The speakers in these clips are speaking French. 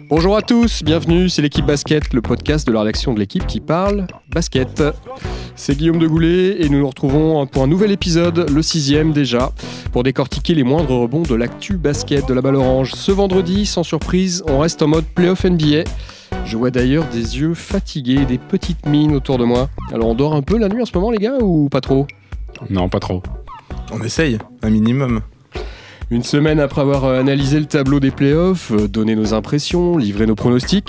Bonjour à tous, bienvenue, c'est l'équipe basket, le podcast de la rédaction de l'équipe qui parle basket. C'est Guillaume de Goulet et nous nous retrouvons pour un nouvel épisode, le 6e déjà, pour décortiquer les moindres rebonds de l'actu basket de la balle orange. Ce vendredi, sans surprise, on reste en mode playoff NBA. Je vois d'ailleurs des yeux fatigués, des petites mines autour de moi. Alors on dort un peu la nuit en ce moment les gars ou pas trop ? Non, pas trop. On essaye, un minimum. Une semaine après avoir analysé le tableau des playoffs, donné nos impressions, livré nos pronostics,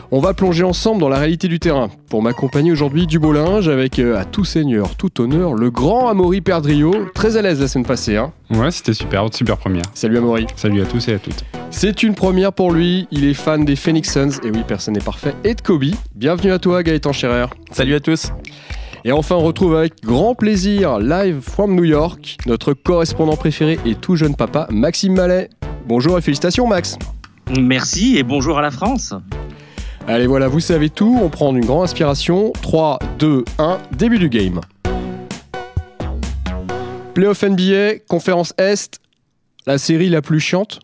on va plonger ensemble dans la réalité du terrain. Pour m'accompagner aujourd'hui du beau linge avec, à tout seigneur, tout honneur, le grand Amaury Perdrio, très à l'aise la semaine passée. Hein. Ouais, c'était super première. Salut Amaury. Salut à tous et à toutes. C'est une première pour lui, il est fan des Phoenix Suns, et oui, personne n'est parfait, et de Kobe. Bienvenue à toi Gaëtan Scherer. Salut à tous. Et enfin, on retrouve avec grand plaisir, live from New York, notre correspondant préféré et tout jeune papa, Maxime Mallet. Bonjour et félicitations, Max. Merci et bonjour à la France. Allez, voilà, vous savez tout, on prend une grande inspiration. 3, 2, 1, début du game. Playoff NBA, conférence Est, la série la plus chiante.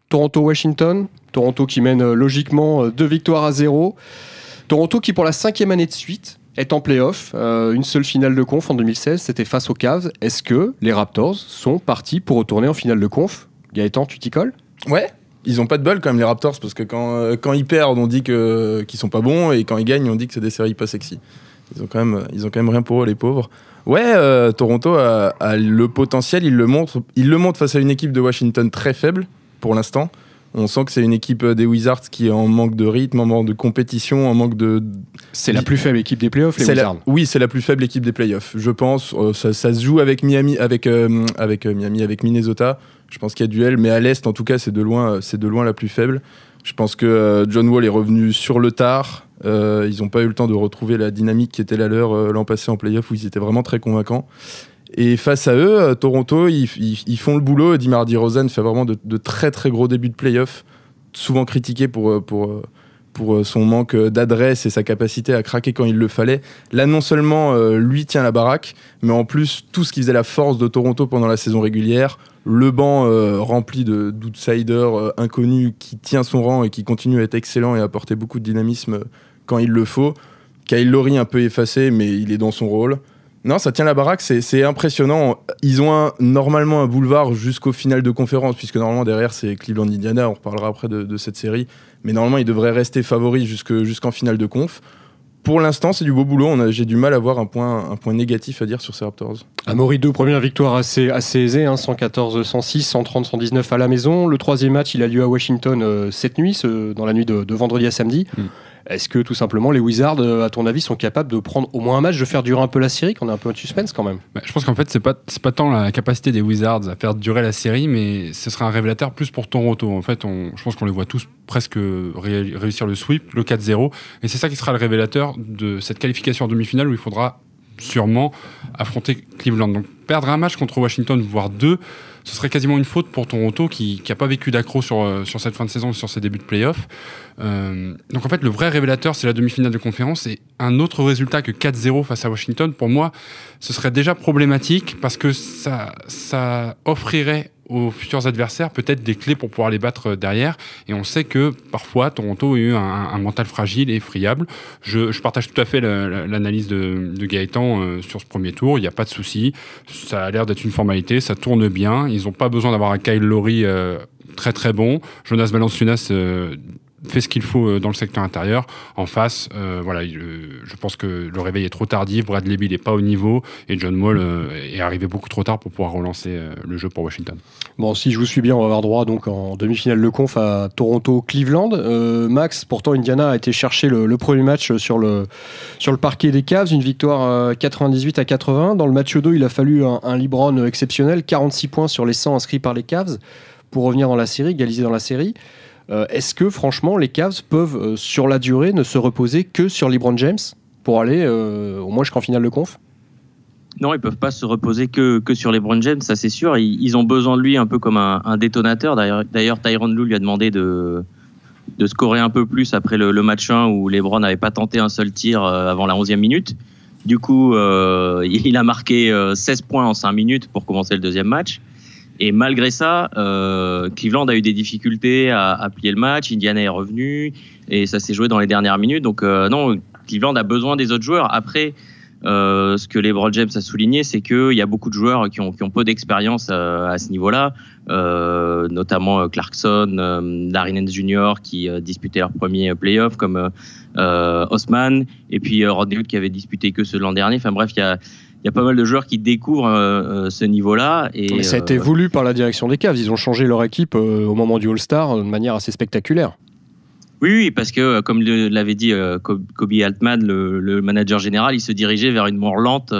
Toronto-Washington. Toronto qui mène logiquement 2 victoires à 0. Toronto qui, pour la 5e année de suite, est en play-off, une seule finale de conf en 2016, c'était face aux Cavs. Est-ce que les Raptors sont partis pour retourner en finale de conf ? Gaëtan, tu t'y colles ? Ouais, ils ont pas de bol quand même les Raptors, parce que quand ils perdent, on dit qu'ils sont pas bons, et quand ils gagnent, on dit que c'est des séries pas sexy. Ils ont quand même rien pour eux, les pauvres. Ouais, Toronto a le potentiel, il le montre face à une équipe de Washington très faible, pour l'instant. On sent que c'est une équipe des Wizards qui est en manque de rythme, en manque de compétition, en manque de... C'est la plus faible équipe des playoffs, les Wizards. Oui, c'est la plus faible équipe des playoffs. Je pense, ça se joue avec Miami, avec Minnesota. Je pense qu'il y a duel, mais à l'Est, en tout cas, c'est de loin la plus faible. Je pense que John Wall est revenu sur le tard. Ils n'ont pas eu le temps de retrouver la dynamique qui était la leur l'an passé en playoff, où ils étaient vraiment très convaincants. Et face à eux, Toronto, ils font le boulot. DeMar DeRozan fait vraiment de très très gros débuts de play-off, souvent critiqué pour son manque d'adresse et sa capacité à craquer quand il le fallait. Là, non seulement lui tient la baraque, mais en plus, tout ce qui faisait la force de Toronto pendant la saison régulière, le banc rempli d'outsiders inconnus qui tient son rang et qui continue à être excellent et à apporter beaucoup de dynamisme quand il le faut. Kyle Lowry un peu effacé, mais il est dans son rôle. Non, ça tient la baraque, c'est impressionnant. Ils ont normalement un boulevard jusqu'au final de conférence, puisque normalement derrière c'est Cleveland-Indiana, on reparlera après de cette série. Mais normalement ils devraient rester favoris jusqu'en finale de conf. Pour l'instant, c'est du beau boulot. J'ai du mal à avoir un point négatif à dire sur ces Raptors. Amaury, 2 premières victoires assez aisées, hein, 114-106, 130-119 à la maison. Le 3e match, il a lieu à Washington cette nuit, dans la nuit de vendredi à samedi. Est-ce que tout simplement les Wizards, à ton avis, sont capables de prendre au moins un match, de faire durer un peu la série, qu'on a un peu de suspense quand même ? Je pense qu'en fait, c'est pas tant la capacité des Wizards à faire durer la série, mais ce sera un révélateur plus pour Toronto. En fait, je pense qu'on les voit tous presque réussir le sweep, le 4-0, et c'est ça qui sera le révélateur de cette qualification en demi-finale où il faudra sûrement affronter Cleveland. Donc perdre un match contre Washington, voire 2, ce serait quasiment une faute pour Toronto qui n'a pas vécu d'accro sur cette fin de saison, sur ses débuts de play-off. Donc en fait, le vrai révélateur, c'est la demi-finale de conférence, et un autre résultat que 4-0 face à Washington, pour moi, ce serait déjà problématique parce que ça offrirait aux futurs adversaires peut-être des clés pour pouvoir les battre derrière, et on sait que parfois Toronto a eu un mental fragile et friable. Je partage tout à fait l'analyse de Gaëtan sur ce premier tour, il n'y a pas de souci, ça a l'air d'être une formalité, ça tourne bien, ils n'ont pas besoin d'avoir un Kyle Lowry très très bon. Jonas Valanciunas fait ce qu'il faut dans le secteur intérieur. En face, je pense que le réveil est trop tardif, Bradley Beal n'est pas au niveau, et John Wall est arrivé beaucoup trop tard pour pouvoir relancer le jeu pour Washington. Bon, si je vous suis bien, on va avoir droit donc en demi-finale de conf à Toronto-Cleveland. Max, pourtant Indiana a été chercher le premier match sur le parquet des Cavs, une victoire 98-80. Dans le match 2, il a fallu un LeBron exceptionnel, 46 points sur les 100 inscrits par les Cavs pour revenir dans la série, égaliser dans la série. Est-ce que franchement les Cavs peuvent sur la durée ne se reposer que sur LeBron James pour aller au moins jusqu'en finale de conf ? Non, ils peuvent pas se reposer que sur LeBron James, ça c'est sûr. Ils ont besoin de lui un peu comme un détonateur. D'ailleurs, Tyronn Lue lui a demandé de scorer un peu plus après le match 1 où LeBron n'avait pas tenté un seul tir avant la 11e minute. Du coup, il a marqué 16 points en 5 minutes pour commencer le deuxième match. Et malgré ça, Cleveland a eu des difficultés à plier le match. Indiana est revenu et ça s'est joué dans les dernières minutes. Donc non, Cleveland a besoin des autres joueurs. Après, ce que LeBron James a souligné, c'est qu'il y a beaucoup de joueurs qui ont peu d'expérience à ce niveau-là, notamment Clarkson, Larry Nance Jr. qui disputait leur premier playoff, comme Osman, et puis Rodney Hood qui avait disputé que ceux de l'an dernier. Enfin bref, il y a pas mal de joueurs qui découvrent ce niveau-là. Mais ça a été voulu par la direction des Cavs. Ils ont changé leur équipe au moment du All-Star de manière assez spectaculaire. Oui, parce que, comme l'avait dit Kobe Altman, le manager général, il se dirigeait vers une mort lente,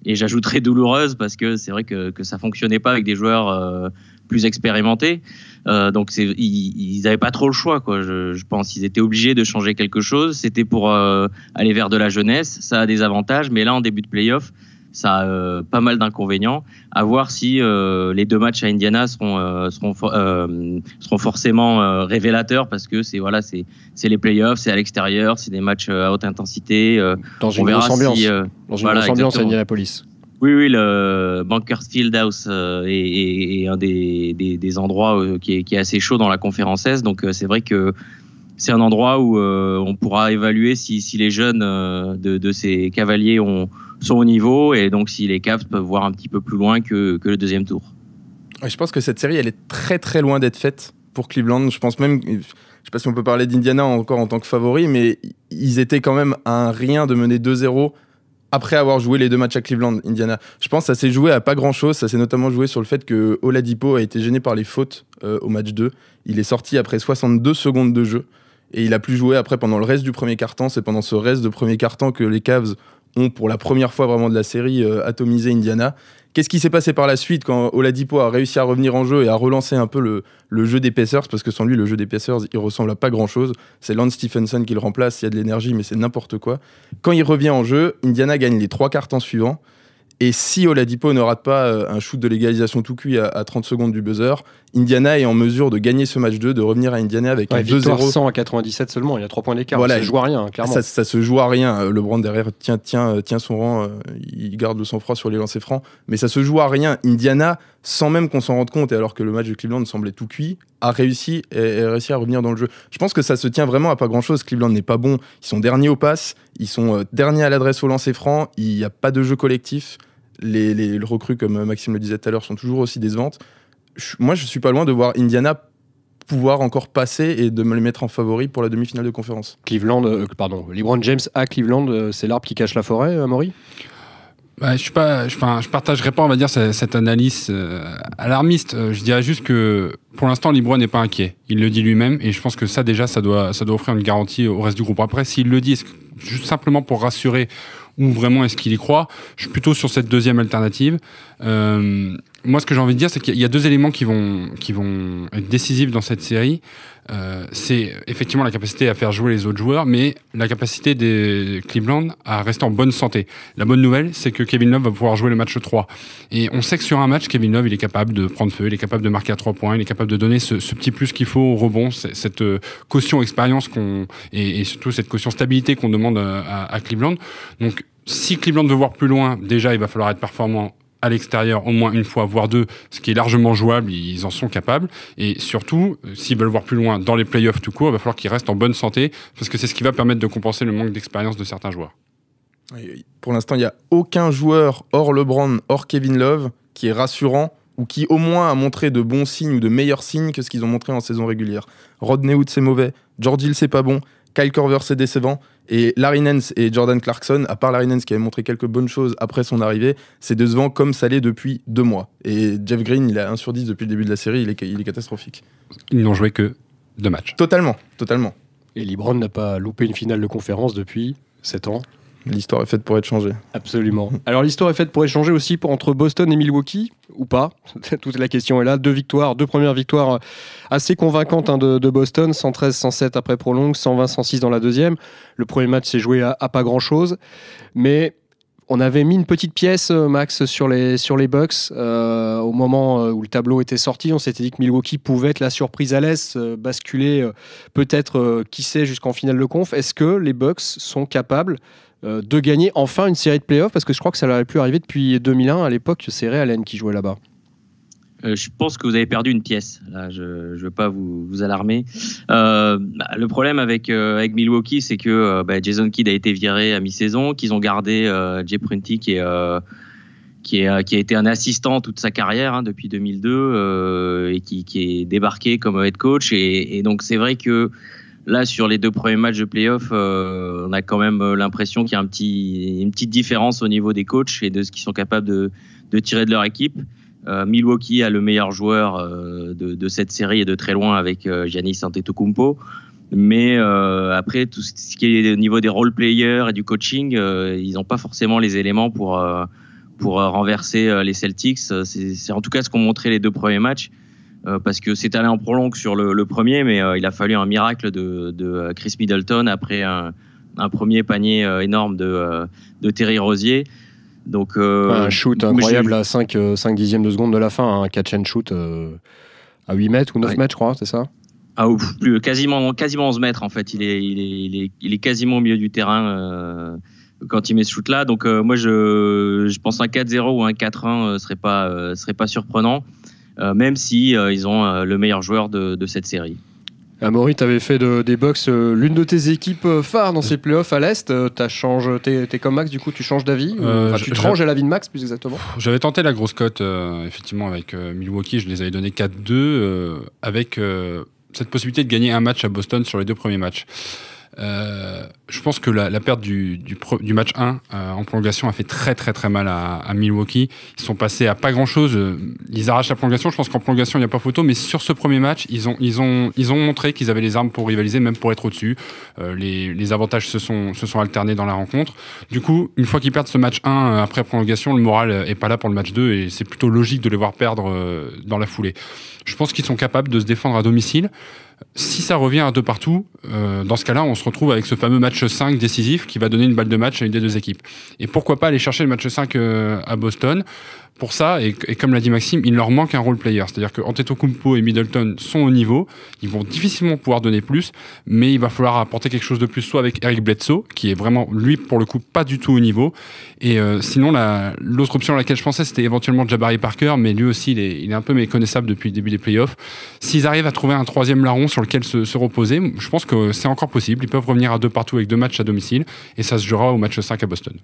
et j'ajouterais douloureuse, parce que c'est vrai que ça fonctionnait pas avec des joueurs plus expérimentés. Donc ils n'avaient pas trop le choix, quoi. Je pense qu'ils étaient obligés de changer quelque chose. C'était pour aller vers de la jeunesse. Ça a des avantages, mais là, en début de play-off, ça a pas mal d'inconvénients. À voir si les 2 matchs à Indiana seront forcément révélateurs, parce que c'est les playoffs, c'est à l'extérieur, c'est des matchs à haute intensité. Dans une grosse ambiance. Grosse ambiance à Indianapolis. Oui, le Bankers Fieldhouse est un des endroits qui est assez chaud dans la conférence Est. Donc c'est vrai que c'est un endroit où on pourra évaluer si les jeunes de ces cavaliers sont au niveau, et donc si les Cavs peuvent voir un petit peu plus loin que le deuxième tour. Je pense que cette série, elle est très très loin d'être faite pour Cleveland. Je pense même, je ne sais pas si on peut parler d'Indiana encore en tant que favori, mais ils étaient quand même à un rien de mener 2-0 après avoir joué les 2 matchs à Cleveland, Indiana. Je pense que ça s'est joué à pas grand-chose. Ça s'est notamment joué sur le fait que Oladipo a été gêné par les fautes au match 2. Il est sorti après 62 secondes de jeu, et il a plus joué après pendant le reste du premier quart-temps. C'est pendant ce reste de premier quart-temps que les Cavs ont, pour la première fois vraiment de la série, atomisé Indiana. Qu'est-ce qui s'est passé par la suite quand Oladipo a réussi à revenir en jeu et à relancer un peu le jeu des Pacers, parce que sans lui, le jeu des Pacers, il ressemble à pas grand-chose. C'est Lance Stephenson qui le remplace, il y a de l'énergie, mais c'est n'importe quoi. Quand il revient en jeu, Indiana gagne les 3 quarts-temps suivants. Et si Oladipo ne rate pas un shoot de légalisation tout cuit à 30 secondes du buzzer, Indiana est en mesure de gagner ce match 2, de revenir à Indiana avec un 2-0. Victoire 100 à 97 seulement, il y a 3 points d'écart. Voilà, ça se joue à rien, clairement. Ça se joue à rien. LeBron derrière tient son rang, il garde le sang-froid sur les lancers francs, mais ça se joue à rien. Indiana, sans même qu'on s'en rende compte, et alors que le match de Cleveland semblait tout cuit, a réussi à revenir dans le jeu. Je pense que ça se tient vraiment à pas grand-chose. Cleveland n'est pas bon. Ils sont derniers aux passes, ils sont derniers à l'adresse au lancer franc, il n'y a pas de jeu collectif. Les recrues, comme Maxime le disait tout à l'heure, sont toujours aussi décevantes. Moi, je suis pas loin de voir Indiana pouvoir encore passer et de me les mettre en favori pour la demi-finale de conférence. LeBron James à Cleveland, c'est l'arbre qui cache la forêt, Amaury ? Je partagerai pas, on va dire, cette analyse alarmiste. Je dirais juste que pour l'instant, LeBron n'est pas inquiet. Il le dit lui-même, et je pense que ça déjà, ça doit offrir une garantie au reste du groupe. Après, s'il le dit, juste simplement pour rassurer, ou vraiment est-ce qu'il y croit, je suis plutôt sur cette deuxième alternative. Moi, ce que j'ai envie de dire, c'est qu'il y a 2 éléments qui vont être décisifs dans cette série. C'est effectivement la capacité à faire jouer les autres joueurs, mais la capacité des Cleveland à rester en bonne santé. La bonne nouvelle, c'est que Kevin Love va pouvoir jouer le match 3. Et on sait que sur un match, Kevin Love, il est capable de prendre feu, il est capable de marquer à 3 points, il est capable de donner ce petit plus qu'il faut au rebond, cette caution expérience et surtout cette caution stabilité qu'on demande à Cleveland. Donc, si Cleveland veut voir plus loin, déjà, il va falloir être performant à l'extérieur au moins une fois, voire 2, ce qui est largement jouable, ils en sont capables. Et surtout, s'ils veulent voir plus loin dans les playoffs tout court, il va falloir qu'ils restent en bonne santé, parce que c'est ce qui va permettre de compenser le manque d'expérience de certains joueurs. Pour l'instant, il n'y a aucun joueur hors LeBron, hors Kevin Love, qui est rassurant, ou qui au moins a montré de bons signes ou de meilleurs signes que ce qu'ils ont montré en saison régulière. Rodney Hood, c'est mauvais. George Hill, c'est pas bon. Kyle Korver, c'est décevant. Et Larry Nance et Jordan Clarkson, à part Larry Nance qui avait montré quelques bonnes choses après son arrivée, c'est décevant comme ça l'est depuis 2 mois. Et Jeff Green, il a 1/10 depuis le début de la série, il est catastrophique. Ils n'ont joué que 2 matchs. Totalement. Et LeBron n'a pas loupé une finale de conférence depuis 7 ans. L'histoire est faite pour être changée. Absolument. Alors l'histoire est faite pour échanger aussi entre Boston et Milwaukee, ou pas. Toute la question est là. 2 premières victoires assez convaincantes de Boston, 113-107 après prolongue, 120-106 dans la deuxième. Le premier match s'est joué à pas grand-chose, mais on avait mis une petite pièce, Max, sur les Bucks. Au moment où le tableau était sorti, on s'était dit que Milwaukee pouvait être la surprise à l'Est, basculer peut-être, qui sait, jusqu'en finale de conf. Est-ce que les Bucks sont capables de gagner enfin une série de playoffs, parce que je crois que ça n'aurait plus arrivé depuis 2001. À l'époque, c'est Ray Allen qui jouait là-bas. Je pense que vous avez perdu une pièce. Là, je ne veux pas vous alarmer. Le problème avec Milwaukee, c'est que Jason Kidd a été viré à mi-saison, qu'ils ont gardé Jay Prunty qui a été un assistant toute sa carrière depuis 2002 et qui est débarqué comme head coach. Et donc c'est vrai que là, sur les 2 premiers matchs de play-off, on a quand même l'impression qu'il y a une petite différence au niveau des coachs et de ce qu'ils sont capables de tirer de leur équipe. Milwaukee a le meilleur joueur de cette série et de très loin avec Giannis Antetokounmpo. Mais après, tout ce qui est au niveau des role players et du coaching, ils n'ont pas forcément les éléments pour renverser les Celtics. C'est en tout cas ce qu'ont montré les 2 premiers matchs. Parce que c'est allé en prolongue sur le premier, mais il a fallu un miracle de Chris Middleton après un premier panier énorme de Terry Rozier. Donc, un shoot incroyable à 5 dixièmes de seconde de la fin, un catch and shoot à 8 mètres ou 9 mètres, je crois, c'est ça? Quasiment 11 mètres en fait. Il est quasiment au milieu du terrain quand il met ce shoot là. Donc moi je pense un 4-0 ou un 4-1 serait pas surprenant, même si ils ont le meilleur joueur de cette série. Amaury, tu avais fait des Bucks l'une de tes équipes phares dans ces playoffs à l'Est. T'es comme Max, du coup, tu changes d'avis tu te ranges à l'avis de Max, plus exactement. J'avais tenté la grosse cote, effectivement, avec Milwaukee. Je les avais donné 4-2, avec cette possibilité de gagner un match à Boston sur les 2 premiers matchs. Je pense que la perte du match 1 en prolongation a fait très très très mal à Milwaukee. Ils sont passés à pas grand chose. Ils arrachent la prolongation. Je pense qu'en prolongation il n'y a pas photo, mais sur ce premier match ils ont montré qu'ils avaient les armes pour rivaliser, même pour être au-dessus. Les avantages se sont alternés dans la rencontre. Du coup, une fois qu'ils perdent ce match 1 après prolongation, le moral est pas là pour le match 2 et c'est plutôt logique de les voir perdre dans la foulée. Je pense qu'ils sont capables de se défendre à domicile. Si ça revient à 2 partout, dans ce cas-là, on se retrouve avec ce fameux match 5 décisif qui va donner une balle de match à une des 2 équipes. Et pourquoi pas aller chercher le match 5 à Boston? Pour ça, et comme l'a dit Maxime, il leur manque un role player. C'est-à-dire que Antetokounmpo et Middleton sont au niveau. Ils vont difficilement pouvoir donner plus, mais il va falloir apporter quelque chose de plus, soit avec Eric Bledsoe, qui est vraiment, lui, pour le coup, pas du tout au niveau. Et sinon, l'autre option à laquelle je pensais, c'était éventuellement Jabari Parker, mais lui aussi, il est un peu méconnaissable depuis le début des playoffs. S'ils arrivent à trouver un 3e larron sur lequel se reposer, je pense que c'est encore possible. Ils peuvent revenir à 2 partout avec 2 matchs à domicile, et ça se jouera au match 5 à Boston.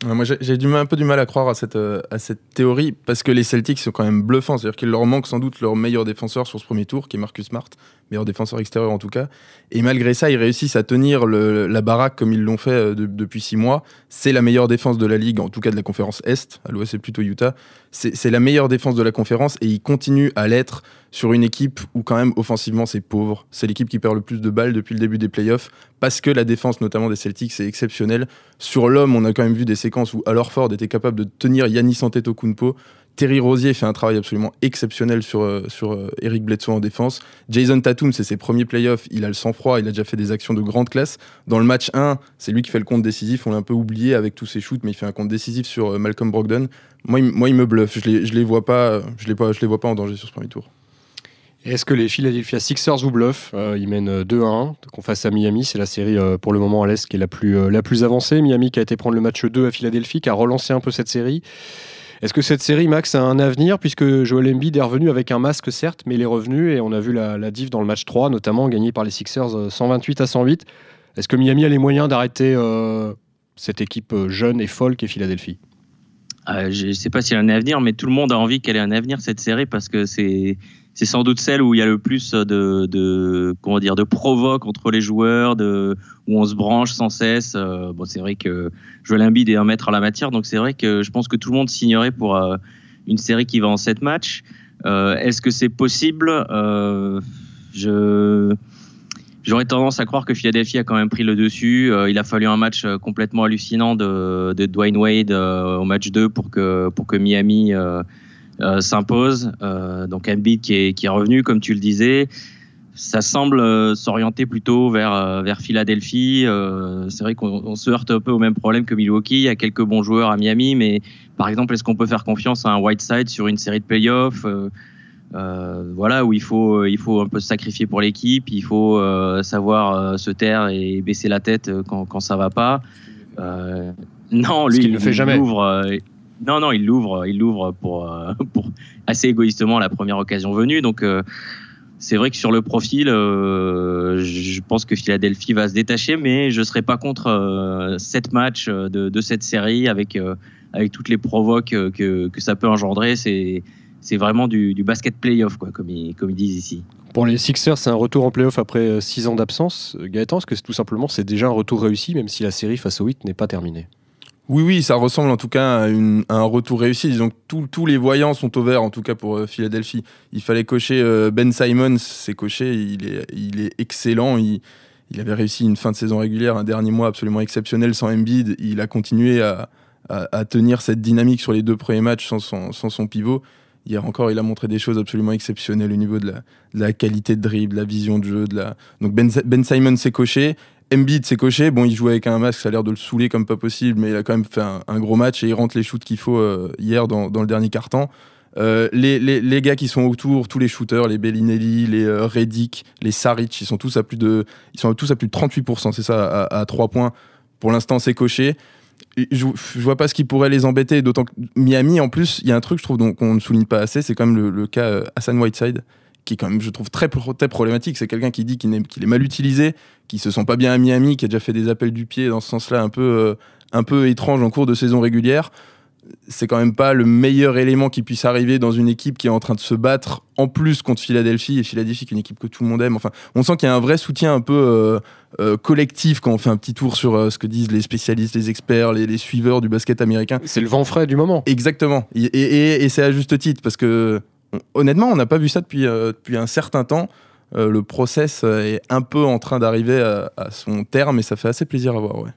Moi, j'ai un peu du mal à croire à cette théorie, parce que les Celtics sont quand même bluffants. C'est-à-dire qu'il leur manque sans doute leur meilleur défenseur sur ce premier tour, qui est Marcus Smart, meilleur défenseur extérieur en tout cas. Et malgré ça, ils réussissent à tenir la baraque comme ils l'ont fait depuis 6 mois. C'est la meilleure défense de la Ligue, en tout cas de la conférence Est. À l'Ouest, c'est plutôt Utah. C'est la meilleure défense de la conférence, et ils continuent à l'être sur une équipe où quand même offensivement c'est pauvre. C'est l'équipe qui perd le plus de balles depuis le début des playoffs, parce que la défense notamment des Celtics est exceptionnelle. Sur l'homme, on a quand même vu des séquences où Al Horford était capable de tenir Giannis Antetokounmpo. Terry Rozier fait un travail absolument exceptionnel sur Eric Bledsoe en défense. Jason Tatum, c'est ses premiers playoffs, il a le sang-froid, il a déjà fait des actions de grande classe. Dans le match 1, c'est lui qui fait le compte décisif, on l'a un peu oublié avec tous ses shoots, mais il fait un compte décisif sur Malcolm Brogdon. Moi, il me bluffe, je les vois pas en danger sur ce premier tour. Est-ce que les Philadelphia Sixers vous bluffent? Ils mènent 2-1 qu'on face à Miami. C'est la série pour le moment à l'Est qui est la plus avancée. Miami qui a été prendre le match 2 à Philadelphie, qui a relancé un peu cette série. Est-ce que cette série, Max, a un avenir, puisque Joel Embiid est revenu avec un masque, certes, mais il est revenu, et on a vu la diff dans le match 3, notamment gagné par les Sixers 128-108. Est-ce que Miami a les moyens d'arrêter cette équipe jeune et folle qu'est Philadelphie? Je ne sais pas s'il y a un avenir, mais tout le monde a envie qu'elle ait un avenir, cette série, parce que c'est sans doute celle où il y a le plus de provoques entre les joueurs, où on se branche sans cesse. C'est vrai que Joel Embiid est un maître en la matière, donc c'est vrai que je pense que tout le monde signerait pour une série qui va en 7 matchs. Est-ce que c'est possible? J'aurais tendance à croire que Philadelphie a quand même pris le dessus. Il a fallu un match complètement hallucinant de Dwayne Wade au match 2 pour que Miami s'impose. Donc Embiid qui est revenu, comme tu le disais. Ça semble s'orienter plutôt vers Philadelphie. C'est vrai qu'on se heurte un peu au même problème que Milwaukee. Il y a quelques bons joueurs à Miami, mais par exemple, est-ce qu'on peut faire confiance à un Whiteside sur une série de playoffs où il faut un peu se sacrifier pour l'équipe, il faut savoir se taire et baisser la tête quand ça va pas. Non, lui, il ne le fait jamais. Non, il l'ouvre pour assez égoïstement la première occasion venue. Donc, c'est vrai que sur le profil, je pense que Philadelphie va se détacher, mais je ne serais pas contre 7 matchs de cette série avec toutes les provoques que ça peut engendrer. C'est vraiment du basket playoff, quoi, comme ils disent ici. Pour les Sixers, c'est un retour en playoff après 6 ans d'absence. Gaëtan, est-ce que c'est déjà un retour réussi, même si la série face aux Heat n'est pas terminée? Oui, ça ressemble en tout cas à un retour réussi. Disons que tous les voyants sont au vert, en tout cas pour Philadelphie. Il fallait cocher Ben Simmons, c'est coché, il est excellent. Il avait réussi une fin de saison régulière, un dernier mois absolument exceptionnel sans Embiid. Il a continué à tenir cette dynamique sur les 2 premiers matchs sans son pivot. Hier encore, il a montré des choses absolument exceptionnelles au niveau de la qualité de dribble, de la vision de jeu. Donc Ben Simmons s'est coché. Embiid s'est coché. Bon, il joue avec un masque, ça a l'air de le saouler comme pas possible, mais il a quand même fait un gros match et il rentre les shoots qu'il faut hier dans le dernier quart-temps. Les gars qui sont autour, tous les shooters, les Bellinelli, les Redick, les Saric, ils sont tous à plus de 38%, c'est ça, à 3 points. Pour l'instant, c'est coché. Je vois pas ce qui pourrait les embêter, d'autant que Miami, en plus, il y a un truc, je trouve, qu'on ne souligne pas assez, c'est quand même le cas Hassan Whiteside, qui est quand même, je trouve, très problématique. C'est quelqu'un qui dit qu'il est mal utilisé, qui se sent pas bien à Miami, qui a déjà fait des appels du pied dans ce sens-là un peu étrange en cours de saison régulière. C'est quand même pas le meilleur élément qui puisse arriver dans une équipe qui est en train de se battre en plus contre Philadelphie, et Philadelphie qui est une équipe que tout le monde aime. Enfin, on sent qu'il y a un vrai soutien un peu collectif quand on fait un petit tour sur ce que disent les spécialistes, les experts, les suiveurs du basket américain. C'est le vent frais du moment. Exactement, et c'est à juste titre, parce que honnêtement, on n'a pas vu ça depuis un certain temps. Le process est un peu en train d'arriver à son terme, et ça fait assez plaisir à voir, ouais.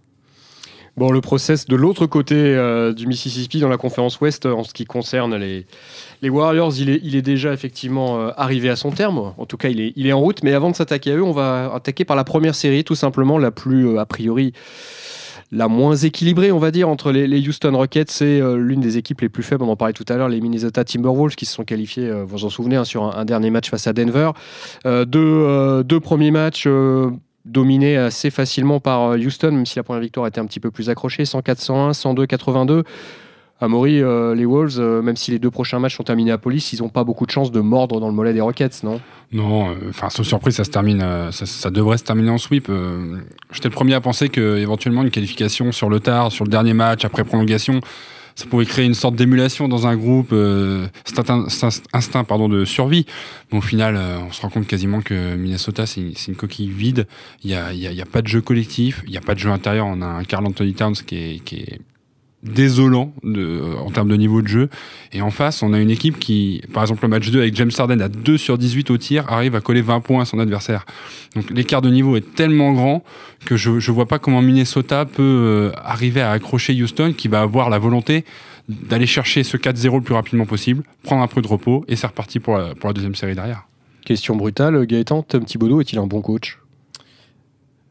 Bon, le process de l'autre côté du Mississippi dans la conférence Ouest, en ce qui concerne les Warriors, il est déjà effectivement arrivé à son terme. En tout cas, il est en route. Mais avant de s'attaquer à eux, on va attaquer par la première série, tout simplement la plus, a priori, la moins équilibrée, on va dire, entre les Houston Rockets et l'une des équipes les plus faibles. On en parlait tout à l'heure, les Minnesota Timberwolves, qui se sont qualifiés, vous vous en souvenez, sur un dernier match face à Denver. Deux premiers matchs dominé assez facilement par Houston, même si la première victoire était un petit peu plus accrochée, 104-101, 102-82. Amaury, les Wolves, même si les 2 prochains matchs sont terminés à Police, ils n'ont pas beaucoup de chances de mordre dans le mollet des Rockets, non? Non, sauf surprise, ça se termine, ça devrait se terminer en sweep. J'étais le premier à penser qu'éventuellement une qualification sur le tard, sur le dernier match, après prolongation, ça pouvait créer une sorte d'émulation dans un groupe, cet instinct de survie. Mais au final, on se rend compte quasiment que Minnesota, c'est une coquille vide. Il y a pas de jeu collectif, il y a pas de jeu intérieur. On a un Karl Anthony Towns qui est désolant en termes de niveau de jeu. Et en face, on a une équipe qui, par exemple, le match 2 avec James Harden à 2 sur 18 au tir, arrive à coller 20 points à son adversaire. Donc l'écart de niveau est tellement grand que je vois pas comment Minnesota peut arriver à accrocher Houston, qui va avoir la volonté d'aller chercher ce 4-0 le plus rapidement possible, prendre un peu de repos, et c'est reparti pour la deuxième série derrière. Question brutale, Gaëtan, Tom Thibodeau est-il un bon coach?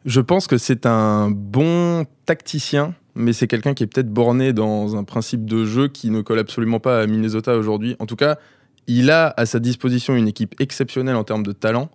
Je pense que c'est un bon tacticien, mais c'est quelqu'un qui est peut-être borné dans un principe de jeu qui ne colle absolument pas à Minnesota aujourd'hui. En tout cas, il a à sa disposition une équipe exceptionnelle en termes de talent.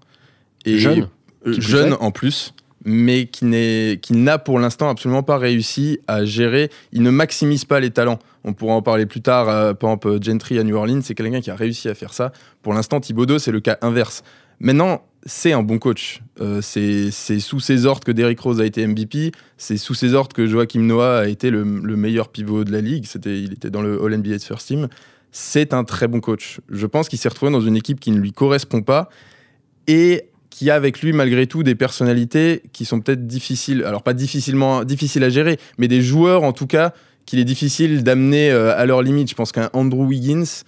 Et jeune en plus, mais qui n'a pour l'instant absolument pas réussi à gérer. Il ne maximise pas les talents. On pourra en parler plus tard. Par exemple, Gentry à New Orleans, c'est quelqu'un qui a réussi à faire ça. Pour l'instant, Thibodeau, c'est le cas inverse. Maintenant, c'est un bon coach. C'est sous ses ordres que Derrick Rose a été MVP. C'est sous ses ordres que Joakim Noah a été le meilleur pivot de la ligue. Il était dans le All-NBA First Team. C'est un très bon coach. Je pense qu'il s'est retrouvé dans une équipe qui ne lui correspond pas et qui a avec lui, malgré tout, des personnalités qui sont peut-être difficiles. Alors, pas difficiles à gérer, mais des joueurs, en tout cas, qu'il est difficile d'amener à leur limite. Je pense qu'un Andrew Wiggins...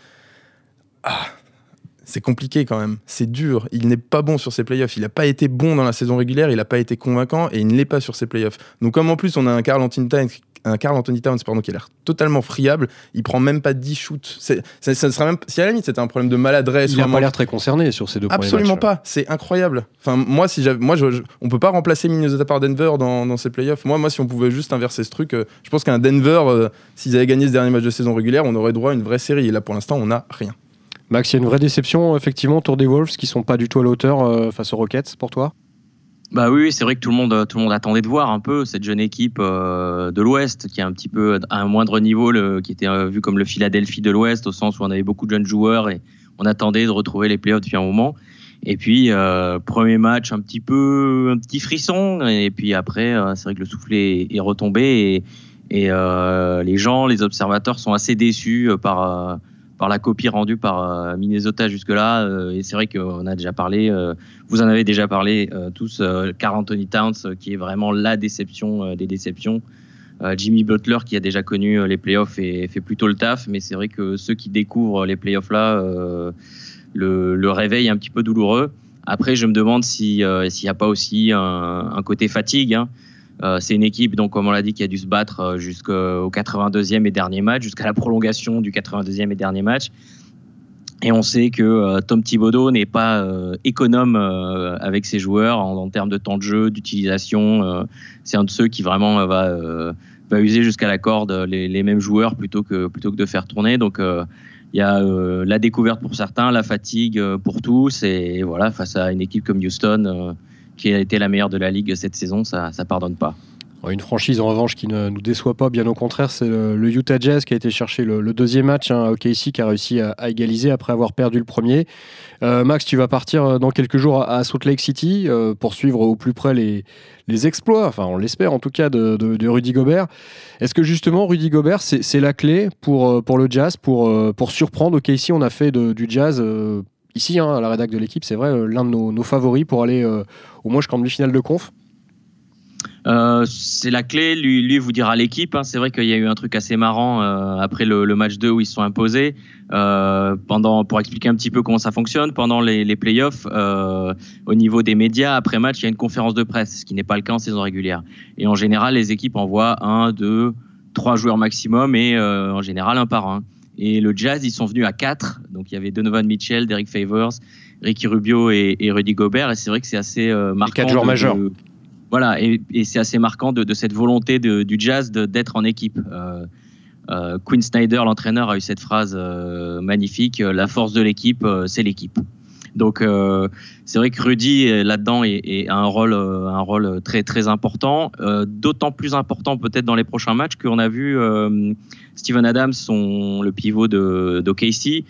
c'est compliqué quand même, c'est dur. Il n'est pas bon sur ses playoffs. Il n'a pas été bon dans la saison régulière, il n'a pas été convaincant et il ne l'est pas sur ses playoffs. Donc comme en plus on a un Karl Anthony Towns qui a l'air totalement friable, il prend même pas 10 shoots. Ça serait même, si à la limite c'était un problème de maladresse. Il n'a pas l'air très concerné sur ces 2 premiers matchs. Absolument pas, c'est incroyable. Enfin, on peut pas remplacer Minnesota par Denver dans ces playoffs. Moi, si on pouvait juste inverser ce truc, je pense qu'un Denver, s'ils avaient gagné ce dernier match de saison régulière, on aurait droit à une vraie série. Et là pour l'instant, on n'a rien. Max, il y a une vraie déception, effectivement, autour des Wolves qui ne sont pas du tout à la hauteur face aux Rockets, pour toi? Bah oui, c'est vrai que tout le monde attendait de voir un peu cette jeune équipe de l'Ouest qui est un petit peu à un moindre niveau, qui était vu comme le Philadelphie de l'Ouest, au sens où on avait beaucoup de jeunes joueurs et on attendait de retrouver les playoffs depuis un moment. Et puis premier match un petit frisson, et puis après c'est vrai que le soufflet est retombé et les observateurs sont assez déçus par la copie rendue par Minnesota jusque-là. Et c'est vrai qu'on a déjà parlé, vous en avez déjà parlé tous, Karl Anthony Towns, qui est vraiment la déception des déceptions. Jimmy Butler, qui a déjà connu les playoffs et fait plutôt le taf, mais c'est vrai que ceux qui découvrent les playoffs là, le réveil est un petit peu douloureux. Après, je me demande s'il n'y a pas aussi un côté fatigue, hein. C'est une équipe, donc, comme on l'a dit, qui a dû se battre jusqu'au 82e et dernier match, jusqu'à la prolongation du 82e et dernier match. Et on sait que Tom Thibodeau n'est pas économe avec ses joueurs en termes de temps de jeu, d'utilisation. C'est un de ceux qui vraiment va user jusqu'à la corde les mêmes joueurs plutôt que de faire tourner. Donc, il y a la découverte pour certains, la fatigue pour tous. Et voilà, face à une équipe comme Houston, qui a été la meilleure de la Ligue cette saison, ça pardonne pas. Une franchise en revanche qui ne nous déçoit pas, bien au contraire, c'est le Utah Jazz qui a été chercher le deuxième match, hein, OKC, qui a réussi à égaliser après avoir perdu le premier. Max, tu vas partir dans quelques jours à Salt Lake City pour suivre au plus près les exploits, enfin on l'espère en tout cas, de Rudy Gobert. Est-ce que justement Rudy Gobert c'est la clé pour le Jazz, pour surprendre OKC? On a fait du Jazz ici, hein, à la rédac de l'équipe, c'est vrai, l'un de nos favoris pour aller au moins jusqu'en demi-finale de conf. C'est la clé, lui vous dira l'équipe, hein. C'est vrai qu'il y a eu un truc assez marrant après le match 2 où ils se sont imposés. Pour expliquer un petit peu comment ça fonctionne, pendant les playoffs, au niveau des médias, après match, il y a une conférence de presse, ce qui n'est pas le cas en saison régulière. Et en général, les équipes envoient 1, 2, 3 joueurs maximum et en général un par un. Et le Jazz, ils sont venus à 4. Donc il y avait Donovan Mitchell, Derek Favors, Ricky Rubio et Rudy Gobert. Et c'est vrai que c'est assez marquant. Les 4 joueurs majeurs. Voilà, et c'est assez marquant de cette volonté du Jazz d'être en équipe. Quinn Snyder, l'entraîneur, a eu cette phrase magnifique: la force de l'équipe, c'est l'équipe. Donc c'est vrai que Rudy là-dedans a un rôle très très important, d'autant plus important peut-être dans les prochains matchs qu'on a vu Steven Adams, le pivot d'OKC,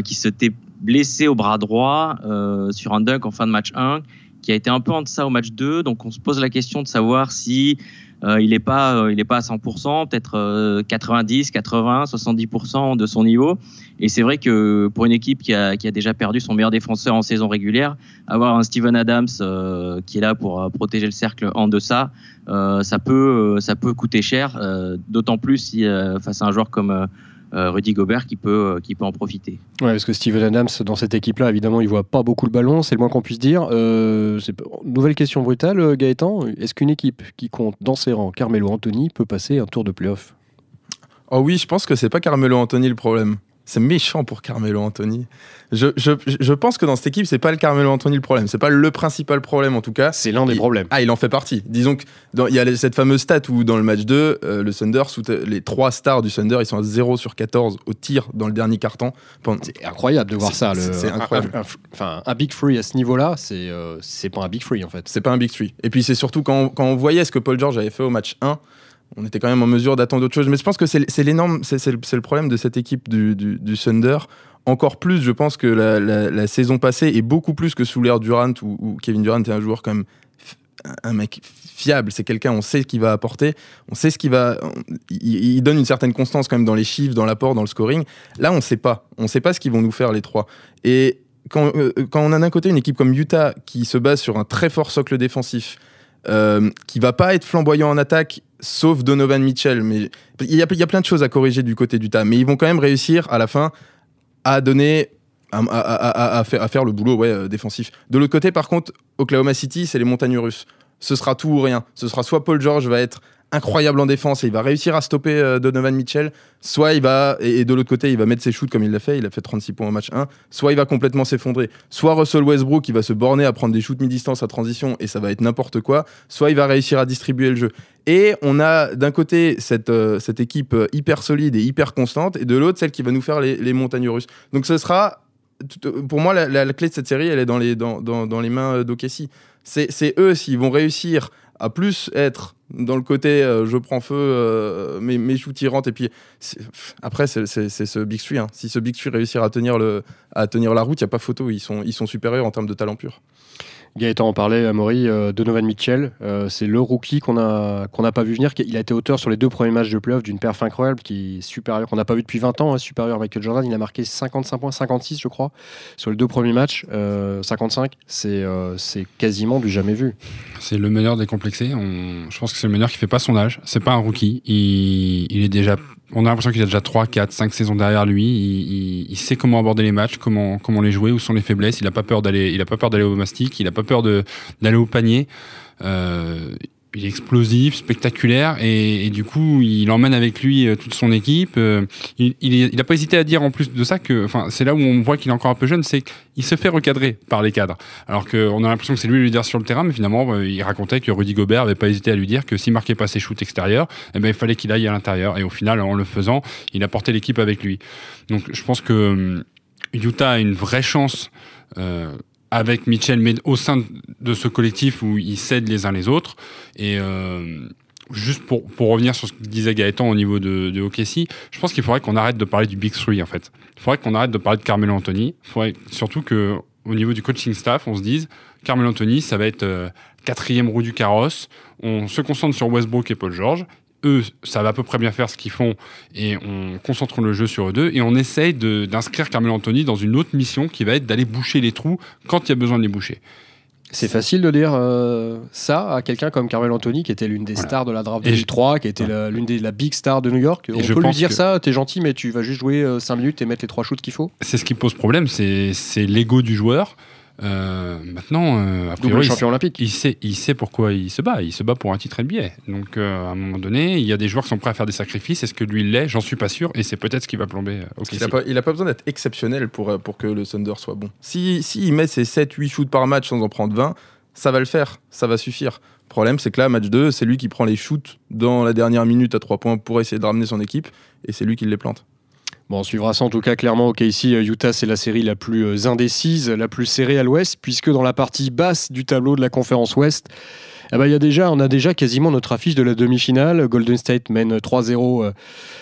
qui s'était blessé au bras droit sur un dunk en fin de match 1, qui a été un peu en deçà au match 2. Donc on se pose la question de savoir si il n'est pas à 100%, peut-être 90, 80, 70% de son niveau. Et c'est vrai que pour une équipe qui a déjà perdu son meilleur défenseur en saison régulière, avoir un Steven Adams qui est là pour protéger le cercle en deçà, ça peut coûter cher, d'autant plus si face à un joueur comme Rudy Gobert qui peut en profiter. Ouais, parce que Steven Adams, dans cette équipe-là, évidemment, il ne voit pas beaucoup le ballon, c'est le moins qu'on puisse dire. Nouvelle question brutale, Gaëtan. Est-ce qu'une équipe qui compte dans ses rangs Carmelo Anthony peut passer un tour de play-off? Oh oui, je pense que c'est pas Carmelo Anthony le problème. C'est méchant pour Carmelo Anthony. Je pense que dans cette équipe, c'est pas le Carmelo Anthony le problème. C'est pas le principal problème en tout cas. C'est l'un des problèmes. Ah, il en fait partie. Disons que il y a cette fameuse stat où dans le match 2, le Thunder, les 3 stars du Thunder, ils sont à 0 sur 14 au tir dans le dernier quart-temps. C'est incroyable de voir ça. C'est incroyable. Un big free à ce niveau-là, c'est pas un big free en fait. C'est pas un big free. Et puis c'est surtout quand on voyait ce que Paul George avait fait au match 1, on était quand même en mesure d'attendre d'autres choses. Mais je pense que c'est le problème de cette équipe du Thunder. Encore plus, je pense que la saison passée, et beaucoup plus que sous l'ère Durant, où Kevin Durant est un joueur quand même, un mec fiable. C'est quelqu'un, on sait ce qu'il va apporter, on sait ce qu'il va... Il donne une certaine constance quand même dans les chiffres, dans l'apport, dans le scoring. Là, on sait pas ce qu'ils vont nous faire les trois. Et quand on a d'un côté une équipe comme Utah qui se base sur un très fort socle défensif, qui va pas être flamboyant en attaque, sauf Donovan Mitchell, mais il y a plein de choses à corriger du côté d'Utah, mais ils vont quand même réussir à la fin à donner à faire le boulot défensif. De l'autre côté, par contre, Oklahoma City, c'est les montagnes russes. Ce sera tout ou rien. Ce sera soit Paul George va être incroyable en défense et il va réussir à stopper Donovan Mitchell, soit il va, et de l'autre côté, il va mettre ses shoots comme il a fait 36 points au match 1, soit il va complètement s'effondrer. Soit Russell Westbrook, qui va se borner à prendre des shoots mi-distance à transition et ça va être n'importe quoi, soit il va réussir à distribuer le jeu. Et on a d'un côté cette équipe hyper solide et hyper constante, et de l'autre, celle qui va nous faire les montagnes russes. Donc ce sera pour moi, la clé de cette série, elle est dans les mains d'OKC. C'est eux, s'ils vont réussir à plus être dans le côté je prends feu, mes shoots tirantes, et puis après c'est ce Big Three. Hein. Si ce Big Three réussir à tenir la route, il n'y a pas photo, ils sont supérieurs en termes de talent pur. Gaëtan en parlait, Amaury, Donovan Mitchell, c'est le rookie qu'on n'a pas vu venir. Il a été auteur sur les 2 premiers matchs de playoff d'une perf incroyable qui est supérieure, qu'on n'a pas vu depuis 20 ans, supérieur à Michael Jordan. Il a marqué 55 points, 56 je crois, sur les 2 premiers matchs, 55, c'est quasiment du jamais vu. C'est le meneur décomplexé, je pense que c'est le meneur qui fait pas son âge, c'est pas un rookie, il est déjà... On a l'impression qu'il a déjà 3, 4, 5 saisons derrière lui. Il sait comment aborder les matchs, comment les jouer, où sont les faiblesses. Il n'a pas peur d'aller au mastic, il n'a pas peur d'aller au panier. Il est explosif, spectaculaire, et du coup, il emmène avec lui toute son équipe. Il n'a pas hésité à dire en plus de ça que, c'est là où on voit qu'il est encore un peu jeune, c'est qu'il se fait recadrer par les cadres. Alors qu'on a l'impression que c'est lui le leader sur le terrain, mais finalement, il racontait que Rudy Gobert n'avait pas hésité à lui dire que s'il marquait pas ses shoots extérieurs, il fallait qu'il aille à l'intérieur. Et au final, en le faisant, il a porté l'équipe avec lui. Donc, je pense que Utah a une vraie chance. Avec Mitchell, mais au sein de ce collectif où ils s'aident les uns les autres. Et juste pour revenir sur ce que disait Gaëtan au niveau de OKC, je pense qu'il faudrait qu'on arrête de parler du Big Three, en fait. Il faudrait qu'on arrête de parler de Carmelo Anthony. Il faudrait surtout qu'au niveau du coaching staff, on se dise Carmelo Anthony, ça va être 4e roue du carrosse. On se concentre sur Westbrook et Paul George. Eux, ça va à peu près bien faire ce qu'ils font, et on concentre le jeu sur eux deux, et on essaye d'inscrire Carmelo Anthony dans une autre mission qui va être d'aller boucher les trous quand il y a besoin de les boucher. C'est facile de dire ça à quelqu'un comme Carmelo Anthony, qui était l'une des stars de la draft 2003, qui était l'une des big stars de New York. On peut lui dire ça, t'es gentil, mais tu vas juste jouer 5 minutes et mettre les 3 shoots qu'il faut. C'est ce qui pose problème, c'est l'ego du joueur. Maintenant, a priori, double champion olympique. Il sait pourquoi il se bat. Il se bat pour un titre NBA. Donc, à un moment donné, il y a des joueurs qui sont prêts à faire des sacrifices. Est-ce que lui il l'est? J'en suis pas sûr. Et c'est peut-être ce qui va plomber. Il a pas besoin d'être exceptionnel pour que le Thunder soit bon. Il met ses 7-8 shoots par match sans en prendre 20, ça va le faire. Ça va suffire. Le problème, c'est que là, match 2, c'est lui qui prend les shoots dans la dernière minute à 3 points pour essayer de ramener son équipe. Et c'est lui qui les plante. Bon, on suivra ça en tout cas clairement. OKC, Utah, c'est la série la plus indécise, la plus serrée à l'ouest, puisque dans la partie basse du tableau de la conférence ouest, on a déjà quasiment notre affiche de la demi-finale. Golden State mène 3-0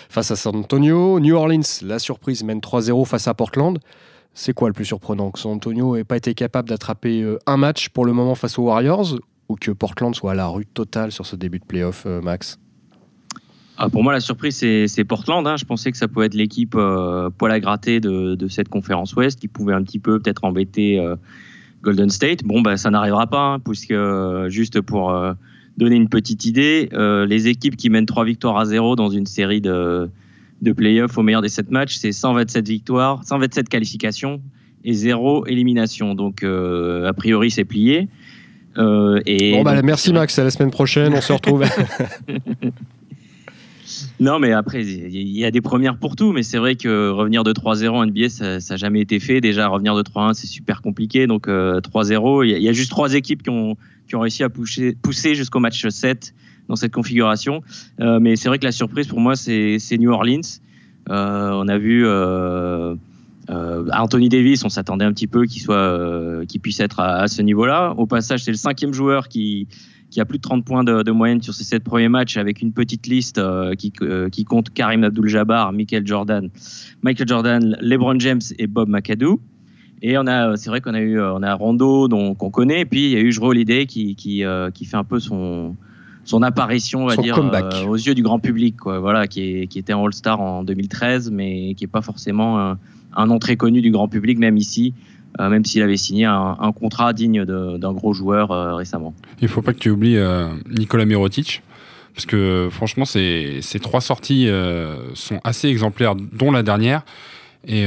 face à San Antonio. New Orleans, la surprise, mène 3-0 face à Portland. C'est quoi le plus surprenant? Que San Antonio n'ait pas été capable d'attraper un match pour le moment face aux Warriors, ou que Portland soit à la rue totale sur ce début de play-off, Max? Pour moi, la surprise, c'est Portland. Je pensais que ça pouvait être l'équipe poil à gratter de cette conférence Ouest, qui pouvait un petit peu peut-être embêter Golden State. Bon, ça n'arrivera pas, puisque juste pour donner une petite idée, les équipes qui mènent 3-0 dans une série de play-off au meilleur des 7 matchs, c'est 127 victoires, 127 qualifications et 0 élimination. Donc, a priori, c'est plié. Merci Max, à la semaine prochaine, on se retrouve. Non, mais après, il y a des premières pour tout, mais c'est vrai que revenir de 3-0 en NBA, ça n'a jamais été fait. Déjà, revenir de 3-1, c'est super compliqué. Donc, 3-0, il y a juste 3 équipes qui ont réussi à pousser jusqu'au match 7 dans cette configuration. Mais c'est vrai que la surprise, pour moi, c'est New Orleans. On a vu Anthony Davis, on s'attendait un petit peu qu'il puisse être à ce niveau-là. Au passage, c'est le 5e joueur qui a plus de 30 points de moyenne sur ses 7 premiers matchs, avec une petite liste qui compte Karim Abdul-Jabbar, Michael Jordan, LeBron James et Bob McAdoo. Et c'est vrai qu'on a Rondo, qu'on connaît, et puis il y a eu Jrue Holiday qui fait un peu son apparition, on va dire, aux yeux du grand public, quoi. Voilà, qui était un All-Star en 2013, mais qui n'est pas forcément un nom très connu du grand public, même ici. Même s'il avait signé un contrat digne d'un gros joueur récemment. Il ne faut pas que tu oublies Nikola Mirotic, parce que franchement, ces 3 sorties sont assez exemplaires, dont la dernière. Et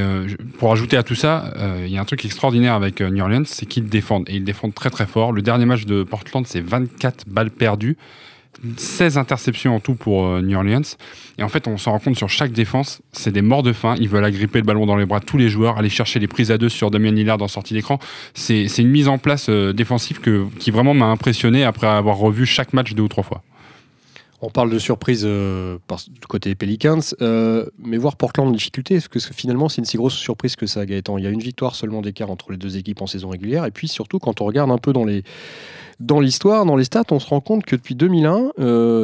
pour ajouter à tout ça, il y a un truc extraordinaire avec New Orleans, c'est qu'ils défendent. Et ils défendent très très fort. Le dernier match de Portland, c'est 24 balles perdues. 16 interceptions en tout pour New Orleans. Et en fait, on s'en rend compte sur chaque défense, c'est des morts de faim. Ils veulent agripper le ballon dans les bras de tous les joueurs, aller chercher les prises à 2 sur Damian Lillard en sortie d'écran. C'est une mise en place défensive qui vraiment m'a impressionné après avoir revu chaque match 2 ou 3 fois. On parle de surprise du côté des Pelicans, mais voir Portland en difficulté, est-ce que finalement c'est une si grosse surprise que ça, Gaëtan? Il y a une victoire seulement d'écart entre les deux équipes en saison régulière, et puis surtout quand on regarde un peu dans l'histoire, dans les stats, on se rend compte que depuis 2001,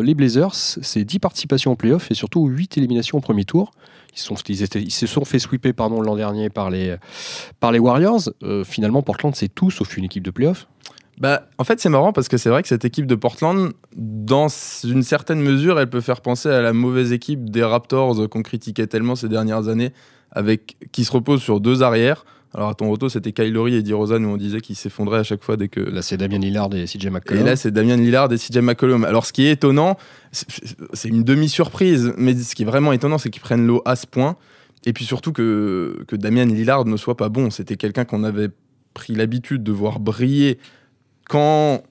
les Blazers, c'est 10 participations en play-off et surtout 8 éliminations au premier tour. Ils se sont fait sweeper l'an dernier par les Warriors. Finalement, Portland, c'est tout sauf une équipe de play-off. En fait, c'est marrant parce que c'est vrai que cette équipe de Portland, dans une certaine mesure, elle peut faire penser à la mauvaise équipe des Raptors qu'on critiquait tellement ces dernières années, qui se repose sur deux arrières. Alors à Toronto, c'était Kyle Lowry et DeRozan où on disait qu'ils s'effondraient à chaque fois dès que... Là, c'est Damian Lillard et CJ McCollum. Et là, c'est Damian Lillard et CJ McCollum. Alors ce qui est étonnant, c'est une demi-surprise, mais ce qui est vraiment étonnant, c'est qu'ils prennent l'eau à ce point. Et puis surtout que Damian Lillard ne soit pas bon. C'était quelqu'un qu'on avait pris l'habitude de voir briller quand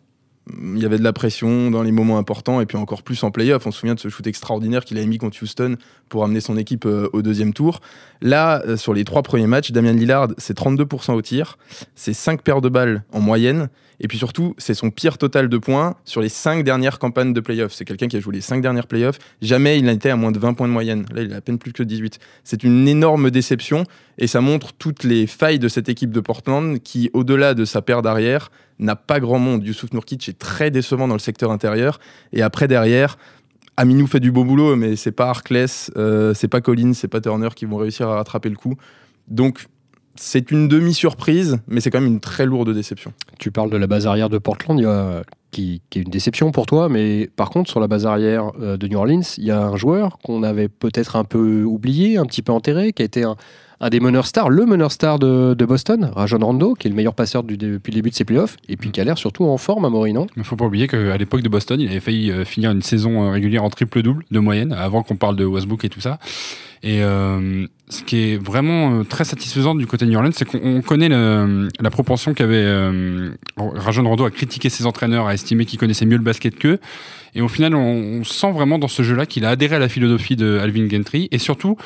il y avait de la pression dans les moments importants et puis encore plus en play-off. On se souvient de ce shoot extraordinaire qu'il avait mis contre Houston pour amener son équipe au deuxième tour. Là, sur les 3 premiers matchs, Damian Lillard, c'est 32% au tir, c'est 5 paires de balles en moyenne, et puis surtout, c'est son pire total de points sur les 5 dernières campagnes de play-off. C'est quelqu'un qui a joué les 5 dernières play-offs. Jamais il n'a été à moins de 20 points de moyenne. Là, il a à peine plus que 18. C'est une énorme déception, et ça montre toutes les failles de cette équipe de Portland qui, au-delà de sa paire d'arrière, n'a pas grand monde. Yusuf Nurkic est très décevant dans le secteur intérieur, et après, derrière, Aminou fait du beau boulot, mais c'est pas Harkless, c'est pas Collins, c'est pas Turner qui vont réussir à rattraper le coup. Donc, c'est une demi-surprise, mais c'est quand même une très lourde déception. Tu parles de la base arrière de Portland, qui est une déception pour toi, mais par contre, sur la base arrière de New Orleans, il y a un joueur qu'on avait peut-être un peu oublié, un petit peu enterré, qui a été un des meneurs stars, le meneur star de Boston, Rajon Rondo, qui est le meilleur passeur depuis le début de ses playoffs, et puis qui a l'air surtout en forme, Amaury, non? Il ne faut pas oublier qu'à l'époque de Boston, il avait failli finir une saison régulière en triple-double de moyenne, avant qu'on parle de Westbrook et tout ça. Et ce qui est vraiment très satisfaisant du côté de New Orleans, c'est qu'on connaît la propension qu'avait Rajon Rondo à critiquer ses entraîneurs, à estimer qu'il connaissait mieux le basket qu'eux. Et au final, on sent vraiment dans ce jeu-là qu'il a adhéré à la philosophie de Alvin Gentry et surtout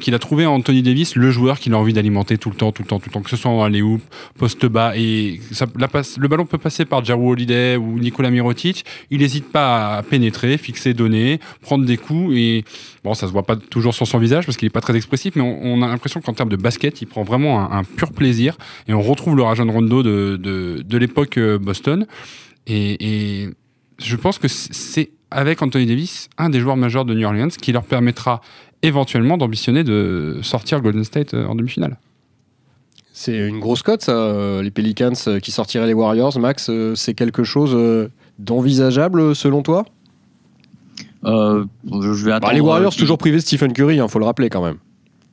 qu'il a trouvé en Anthony Davis le joueur qu'il a envie d'alimenter tout le temps, que ce soit en alley-oop, poste bas. Et le ballon peut passer par Jrue Holiday ou Nikola Mirotic. Il n'hésite pas à pénétrer, fixer, donner, prendre des coups. Et bon, ça se voit pas toujours sur son visage parce qu'il est pas très expressif, mais on a l'impression qu'en termes de basket, il prend vraiment un pur plaisir. Et on retrouve le Rajon Rondo de l'époque Boston. Et je pense que c'est, avec Anthony Davis, un des joueurs majeurs de New Orleans qui leur permettra éventuellement d'ambitionner de sortir Golden State en demi-finale. C'est une grosse cote, ça, les Pelicans qui sortiraient les Warriors. Max, c'est quelque chose d'envisageable selon toi? Je vais attendre. Les Warriors, toujours privés de Stephen Curry, faut le rappeler quand même.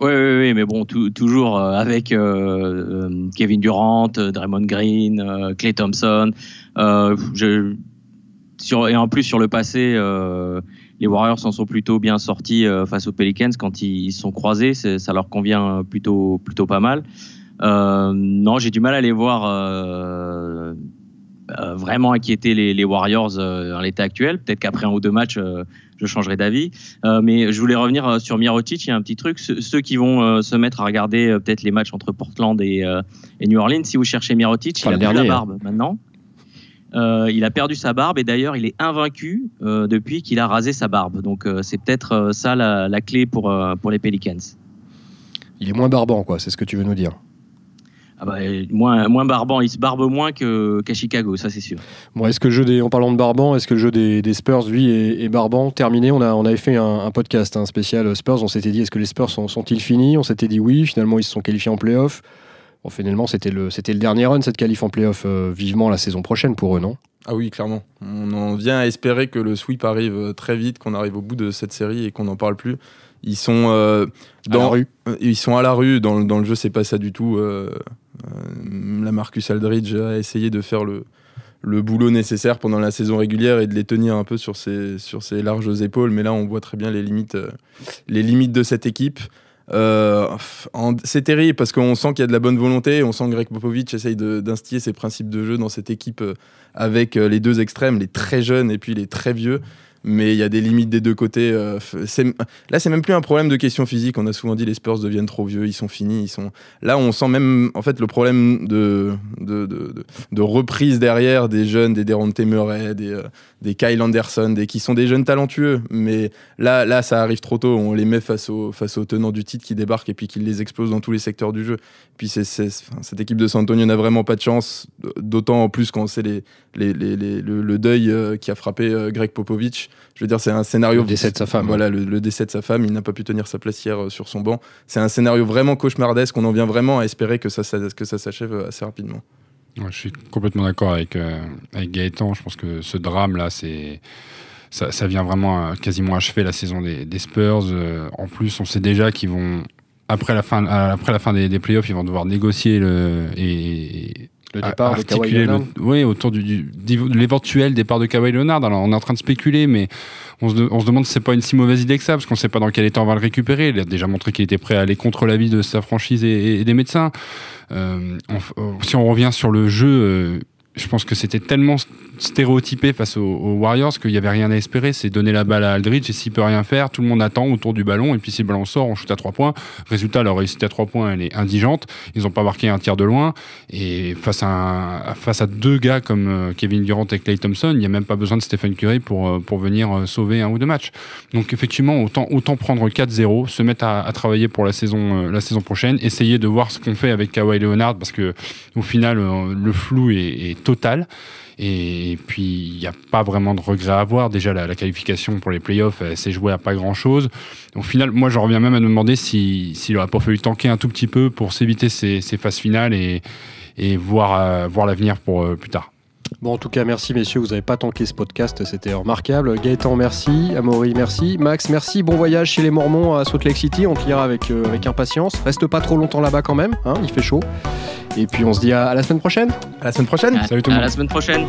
Oui, mais bon, toujours avec Kevin Durant, Draymond Green, Klay Thompson. Et en plus, sur le passé, les Warriors s'en sont plutôt bien sortis face aux Pelicans quand ils se sont croisés. Ça leur convient plutôt pas mal. Non, j'ai du mal à les voir vraiment inquiéter les Warriors dans l'état actuel. Peut-être qu'après 1 ou 2 matchs, je changerai d'avis. Mais je voulais revenir sur Mirotic. Il y a un petit truc. Ceux qui vont se mettre à regarder peut-être les matchs entre Portland et New Orleans, si vous cherchez Mirotic, il a plus la barbe maintenant. Il a perdu sa barbe et d'ailleurs il est invaincu depuis qu'il a rasé sa barbe. Donc c'est peut-être ça la clé pour les Pelicans. Il est moins barbant, quoi, c'est ce que tu veux nous dire. Moins barbant, il se barbe moins qu'à Chicago, ça c'est sûr. Bon, est-ce que le jeu en parlant de barbant, est-ce que le jeu des Spurs, lui, est barbant, terminé? On avait fait un podcast spécial Spurs, on s'était dit est-ce que les Spurs sont-ils finis? On s'était dit oui, finalement ils se sont qualifiés en play-off. Bon, finalement, c'était le dernier run, cette qualif en play-off, vivement la saison prochaine pour eux, non? Ah oui, clairement. On en vient à espérer que le sweep arrive très vite, qu'on arrive au bout de cette série et qu'on n'en parle plus. Ils sont à la rue. Ils sont à la rue. Dans le jeu, c'est pas ça du tout. La Marcus Aldridge a essayé de faire le boulot nécessaire pendant la saison régulière et de les tenir un peu sur ses larges épaules. Mais là, on voit très bien les limites de cette équipe. C'est terrible parce qu'on sent qu'il y a de la bonne volonté, on sent que Greg Popovich essaye d'instiller ses principes de jeu dans cette équipe avec les deux extrêmes, les très jeunes et puis les très vieux. mais il y a des limites des deux côtés. Là, c'est même plus un problème de question physique. On a souvent dit les Spurs deviennent trop vieux, ils sont finis. Là, on sent même en fait le problème de reprise derrière des jeunes, des Dejounte Murray, des Kyle Anderson, qui sont des jeunes talentueux. Mais là, ça arrive trop tôt. On les met face aux tenants du titre qui débarquent et puis qui les explosent dans tous les secteurs du jeu. Puis cette équipe de San Antonio n'a vraiment pas de chance, d'autant en plus quand c'est le deuil qui a frappé Greg Popovich. Je veux dire, c'est un scénario... Le décès de sa femme. Voilà, le décès de sa femme. Il n'a pas pu tenir sa place hier sur son banc. C'est un scénario vraiment cauchemardesque. On en vient vraiment à espérer que ça s'achève assez rapidement. Ouais, je suis complètement d'accord avec Gaëtan. Je pense que ce drame-là, ça vient vraiment quasiment achever la saison des Spurs. En plus, on sait déjà qu'ils vont... Après la fin des playoffs, ils vont devoir négocier le départ de Kawhi Leonard. Oui, autour de l'éventuel départ de Kawhi Leonard. Alors, on est en train de spéculer, mais on se demande si c'est pas une si mauvaise idée que ça, parce qu'on sait pas dans quel état on va le récupérer. Il a déjà montré qu'il était prêt à aller contre l'avis de sa franchise et des médecins. Si on revient sur le jeu, je pense que c'était tellement stéréotypé face aux Warriors qu'il n'y avait rien à espérer. C'est donner la balle à Aldridge et s'il peut rien faire, tout le monde attend autour du ballon et puis si le ballon sort, on shoot à 3 points. Résultat, leur réussite à 3 points, elle est indigente. Ils n'ont pas marqué un tir de loin et face à deux gars comme Kevin Durant et Klay Thompson, il n'y a même pas besoin de Stephen Curry pour venir sauver un ou deux matchs. Donc effectivement, autant prendre 4-0, se mettre à travailler pour la saison prochaine, essayer de voir ce qu'on fait avec Kawhi Leonard parce que au final, le flou est total. Et puis, il n'y a pas vraiment de regret à avoir. Déjà, la qualification pour les playoffs, elle s'est jouée à pas grand-chose. Au final, moi, j'en reviens même à me demander s'il n'aurait pas fallu tanker un tout petit peu pour s'éviter ces phases finales et voir l'avenir pour plus tard. Bon, en tout cas, merci messieurs, vous n'avez pas tanké ce podcast, c'était remarquable. Gaëtan, merci. Amaury, merci. Max, merci. Bon voyage chez les Mormons à Salt Lake City, on te lira avec impatience. Reste pas trop longtemps là-bas quand même, hein, il fait chaud. Et puis on se dit à la semaine prochaine. À la semaine prochaine. Salut tout le monde. À la semaine prochaine.